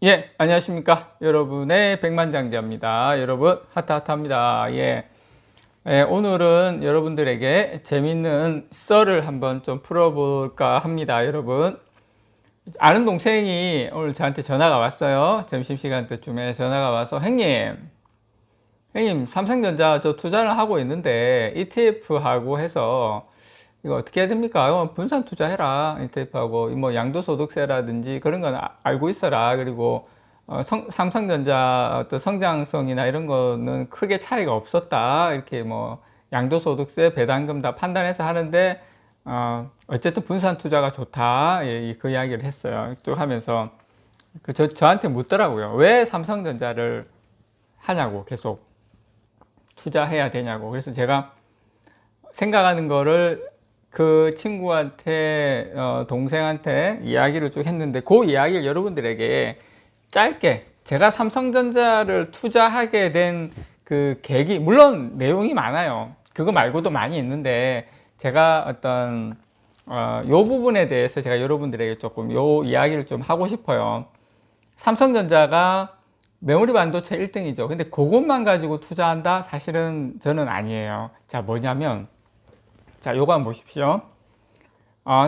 예, 안녕하십니까. 여러분의 백만장자입니다. 여러분, 하타하타입니다. 오늘은 여러분들에게 재밌는 썰을 한번 좀 풀어볼까 합니다. 여러분, 아는 동생이 오늘 저한테 전화가 왔어요. 점심시간 때쯤에 전화가 와서, 형님, 삼성전자 저 투자를 하고 있는데, ETF하고 해서, 이거 어떻게 해야 됩니까? 분산 투자해라. ETF하고 뭐 양도소득세라든지 그런 건 알고 있어라. 그리고 삼성전자 어떤 성장성이나 이런 거는 크게 차이가 없었다. 이렇게 뭐 양도소득세, 배당금 다 판단해서 하는데 어쨌든 분산 투자가 좋다. 예, 그 이야기를 했어요. 쭉 하면서 저한테 묻더라고요. 왜 삼성전자를 하냐고, 계속 투자해야 되냐고. 그래서 제가 생각하는 거를 그 친구한테 동생한테 이야기를 쭉 했는데, 그 이야기를 여러분들에게 짧게, 제가 삼성전자를 투자하게 된 그 계기, 물론 내용이 많아요. 그거 말고도 많이 있는데, 제가 어떤 요 부분에 대해서 제가 여러분들에게 조금 요 이야기를 좀 하고 싶어요. 삼성전자가 메모리 반도체 1등이죠. 근데 그것만 가지고 투자한다? 사실은 저는 아니에요. 자, 뭐냐면, 자, 요거 한번 보십시오.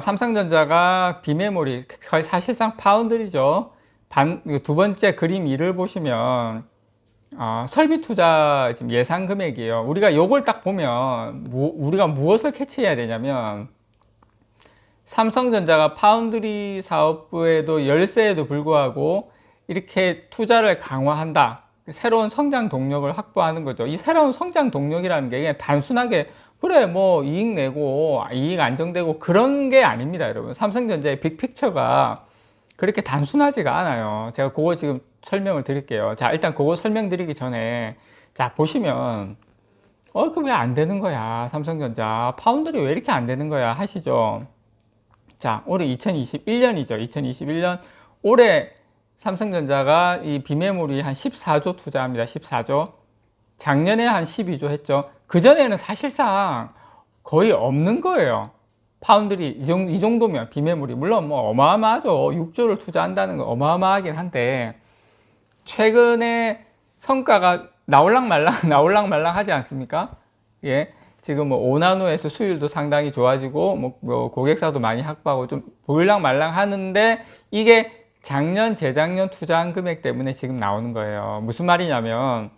삼성전자가 비메모리, 거의 사실상 파운드리죠. 두 번째 그림 2를 보시면, 설비 투자 지금 예상 금액이에요. 우리가 요걸 딱 보면, 우리가 무엇을 캐치해야 되냐면, 삼성전자가 파운드리 사업부에도 열세에도 불구하고, 이렇게 투자를 강화한다. 새로운 성장 동력을 확보하는 거죠. 이 새로운 성장 동력이라는 게 그냥 단순하게 그래 뭐 이익 내고 이익 안정되고 그런 게 아닙니다. 여러분, 삼성전자의 빅픽처가 그렇게 단순하지가 않아요. 제가 그거 지금 설명을 드릴게요. 자, 일단 그거 설명드리기 전에, 자, 보시면 그 왜 안 되는 거야, 삼성전자 파운드리 왜 이렇게 안 되는 거야 하시죠. 자, 올해 2021년이죠 2021년 올해 삼성전자가 이 비메모리 한 14조 투자합니다. 14조. 작년에 한 12조 했죠. 그전에는 사실상 거의 없는 거예요. 파운드리 이 정도면 비메모리. 물론 뭐 어마어마하죠. 6조를 투자한다는 건 어마어마하긴 한데, 최근에 성과가 나올랑말랑 하지 않습니까? 예. 지금 뭐 5나노에서 수율도 상당히 좋아지고, 뭐 고객사도 많이 확보하고 좀 보일랑말랑 하는데, 이게 작년, 재작년 투자한 금액 때문에 지금 나오는 거예요. 무슨 말이냐면,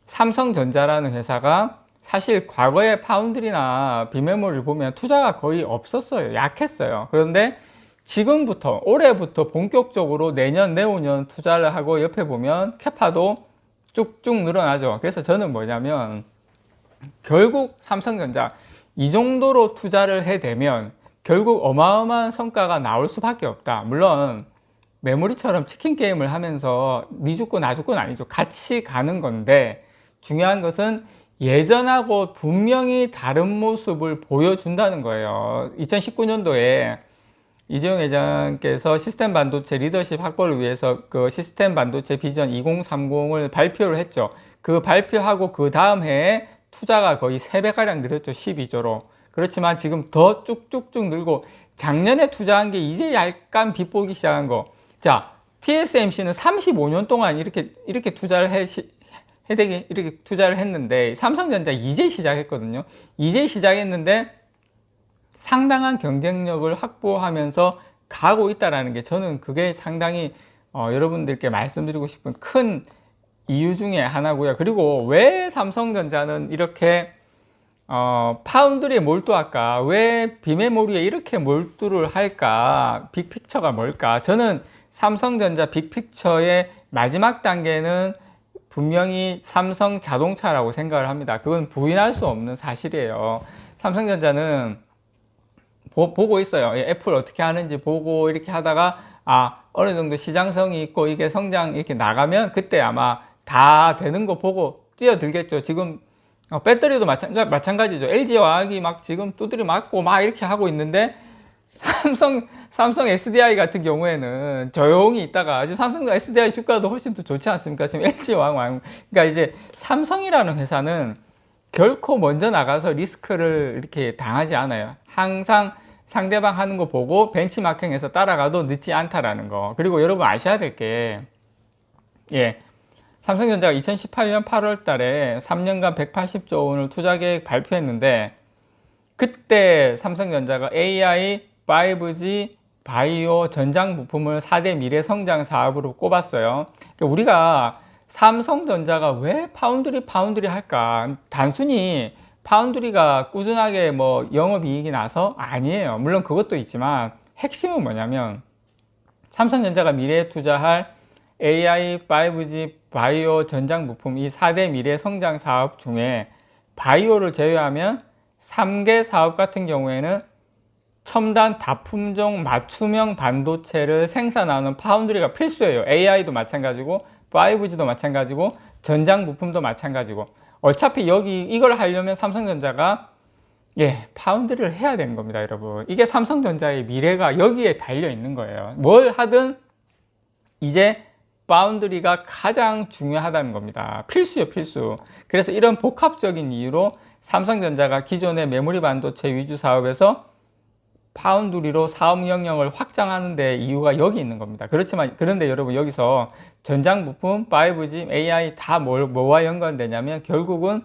삼성전자라는 회사가 사실 과거에 파운드리나 비메모리를 보면 투자가 거의 없었어요. 약했어요. 그런데 지금부터, 올해부터 본격적으로 내년, 내후년 투자를 하고, 옆에 보면 캐파도 쭉쭉 늘어나죠. 그래서 저는 뭐냐면, 결국 삼성전자 이 정도로 투자를 해대면 결국 어마어마한 성과가 나올 수밖에 없다. 물론 메모리처럼 치킨 게임을 하면서 니 죽고 나 죽고는 아니죠. 같이 가는 건데, 중요한 것은 예전하고 분명히 다른 모습을 보여준다는 거예요. 2019년도에 이재용 회장께서 시스템 반도체 리더십 확보를 위해서 그 시스템 반도체 비전 2030을 발표를 했죠. 그 발표하고 그 다음 해에 투자가 거의 3배가량 늘었죠. 12조로. 그렇지만 지금 더 쭉쭉쭉 늘고, 작년에 투자한 게 이제 약간 빗보기 시작한 거. 자, TSMC는 35년 동안 이렇게 투자를 이렇게 투자를 했는데, 삼성전자 이제 시작했거든요. 이제 시작했는데 상당한 경쟁력을 확보하면서 가고 있다라는 게, 저는 그게 상당히 여러분들께 말씀드리고 싶은 큰 이유 중에 하나고요. 그리고 왜 삼성전자는 이렇게 파운드리에 몰두할까? 왜 비메모리에 이렇게 몰두를 할까? 빅픽처가 뭘까? 저는 삼성전자 빅픽처의 마지막 단계는 분명히 삼성 자동차라고 생각을 합니다. 그건 부인할 수 없는 사실이에요. 삼성전자는 보고 있어요. 애플 어떻게 하는지 보고 이렇게 하다가, 어느 정도 시장성이 있고 이게 성장 이렇게 나가면 그때 아마 다 되는 거 보고 뛰어들겠죠. 지금 배터리도 마찬가지죠. LG화학이 막 지금 두드려 맞고 막 이렇게 하고 있는데, 삼성 SDI 같은 경우에는 조용히 있다가, 지금 삼성 SDI 주가도 훨씬 더 좋지 않습니까? 지금 LG화학, 그러니까 이제 삼성이라는 회사는 결코 먼저 나가서 리스크를 이렇게 당하지 않아요. 항상 상대방 하는 거 보고 벤치마킹해서 따라가도 늦지 않다라는 거. 그리고 여러분 아셔야 될 게, 예. 삼성전자가 2018년 8월 달에 3년간 180조 원을 투자 계획 발표했는데, 그때 삼성전자가 AI, 5G, 바이오, 전장 부품을 4대 미래 성장 사업으로 꼽았어요. 그러니까 우리가 삼성전자가 왜 파운드리 할까? 단순히 파운드리가 꾸준하게 뭐 영업이익이 나서 아니에요. 물론 그것도 있지만 핵심은 뭐냐면, 삼성전자가 미래에 투자할 AI, 5G, 바이오, 전장 부품 이 4대 미래 성장 사업 중에 바이오를 제외하면 3개 사업 같은 경우에는 첨단 다품종 맞춤형 반도체를 생산하는 파운드리가 필수예요. AI도 마찬가지고 5G도 마찬가지고 전장 부품도 마찬가지고, 어차피 여기 이걸 하려면 삼성전자가 파운드리를 해야 되는 겁니다, 여러분. 이게 삼성전자의 미래가 여기에 달려 있는 거예요. 뭘 하든 이제 파운드리가 가장 중요하다는 겁니다. 필수요, 필수. 그래서 이런 복합적인 이유로 삼성전자가 기존의 메모리 반도체 위주 사업에서 파운드리로 사업 영역을 확장하는 데 이유가 여기 있는 겁니다. 그런데 여러분, 여기서 전장 부품, 5G, AI 다 뭐와 연관되냐면 결국은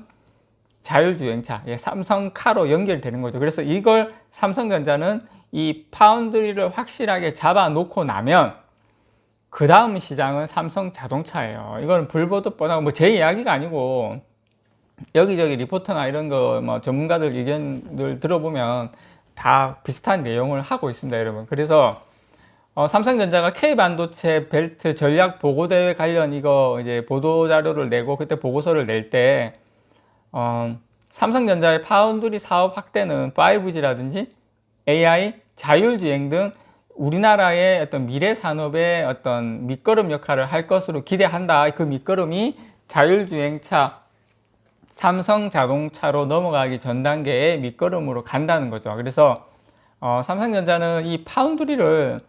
자율주행차, 삼성카로 연결되는 거죠. 그래서 이걸 삼성전자는 이 파운드리를 확실하게 잡아놓고 나면 그 다음 시장은 삼성 자동차예요. 이건 불보듯 뻔하고, 뭐 제 이야기가 아니고 여기저기 리포터나 이런 거 뭐 전문가들 의견들 들어보면 다 비슷한 내용을 하고 있습니다, 여러분. 그래서 삼성전자가 K반도체 벨트 전략 보고대회 관련 이거 이제 보도자료를 내고 그때 보고서를 낼 때 삼성전자의 파운드리 사업 확대는 5G라든지 AI, 자율주행 등 우리나라의 어떤 미래 산업의 어떤 밑거름 역할을 할 것으로 기대한다. 그 밑거름이 자율주행차, 삼성 자동차로 넘어가기 전 단계의 밑거름으로 간다는 거죠. 그래서 삼성전자는 이 파운드리를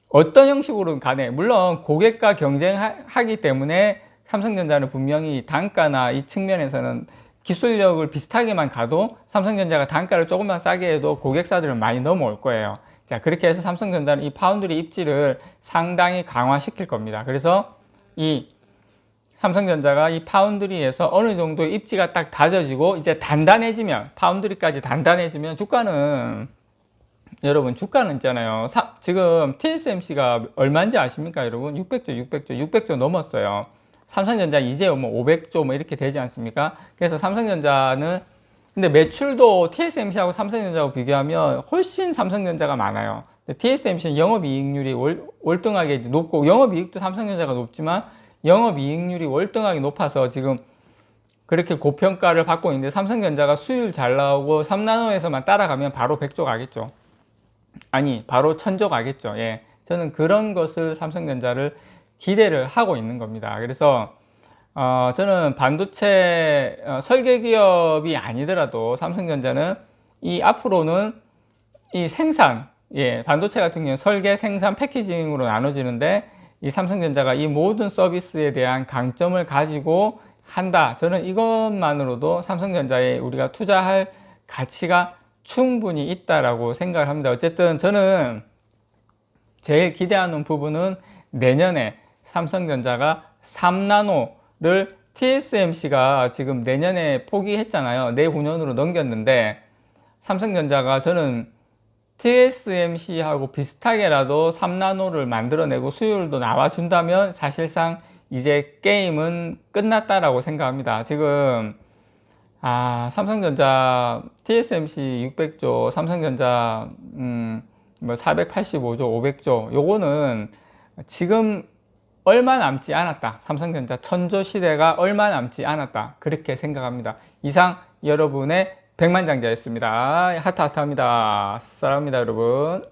어떤 형식으로든 간에, 물론 고객과 경쟁하기 때문에 삼성전자는 분명히 단가나 이 측면에서는 기술력을 비슷하게만 가도 삼성전자가 단가를 조금만 싸게 해도 고객사들은 많이 넘어올 거예요. 자, 그렇게 해서 삼성전자는 이 파운드리 입지를 상당히 강화시킬 겁니다. 그래서 이 삼성전자가 이 파운드리에서 어느 정도 입지가 딱 다져지고 이제 단단해지면, 파운드리까지 단단해지면 여러분 주가는 있잖아요. 지금 TSMC가 얼마인지 아십니까, 여러분? 600조 넘었어요. 삼성전자 이제 뭐 500조 뭐 이렇게 되지 않습니까? 그래서 삼성전자는, 근데 매출도 TSMC하고 삼성전자하고 비교하면 훨씬 삼성전자가 많아요. TSMC는 영업이익률이 월등하게 높고, 영업이익도 삼성전자가 높지만 영업이익률이 월등하게 높아서 지금 그렇게 고평가를 받고 있는데, 삼성전자가 수율 잘 나오고 3나노에서만 따라가면 바로 100조 가겠죠. 아니, 바로 1000조 가겠죠. 저는 그런 것을 삼성전자를 기대를 하고 있는 겁니다. 그래서 저는 반도체 설계 기업이 아니더라도 삼성전자는 이 앞으로는 이 생산, 반도체 같은 경우는 설계, 생산, 패키징으로 나눠지는데, 이 삼성전자가 이 모든 서비스에 대한 강점을 가지고 한다. 저는 이것만으로도 삼성전자에 우리가 투자할 가치가 충분히 있다라고 생각을 합니다. 어쨌든 저는 제일 기대하는 부분은 내년에 삼성전자가 3나노를 TSMC가 지금 내년에 포기했잖아요. 내후년으로 넘겼는데, 삼성전자가 저는 TSMC하고 비슷하게라도 3나노를 만들어내고 수율도 나와준다면 사실상 이제 게임은 끝났다라고 생각합니다. 지금 삼성전자 TSMC 600조, 삼성전자 뭐 485조, 500조, 요거는 지금 얼마 남지 않았다. 삼성전자 1000조 시대가 얼마 남지 않았다. 그렇게 생각합니다. 이상 여러분의 백만장자였습니다. 하트하트합니다. 사랑합니다, 여러분.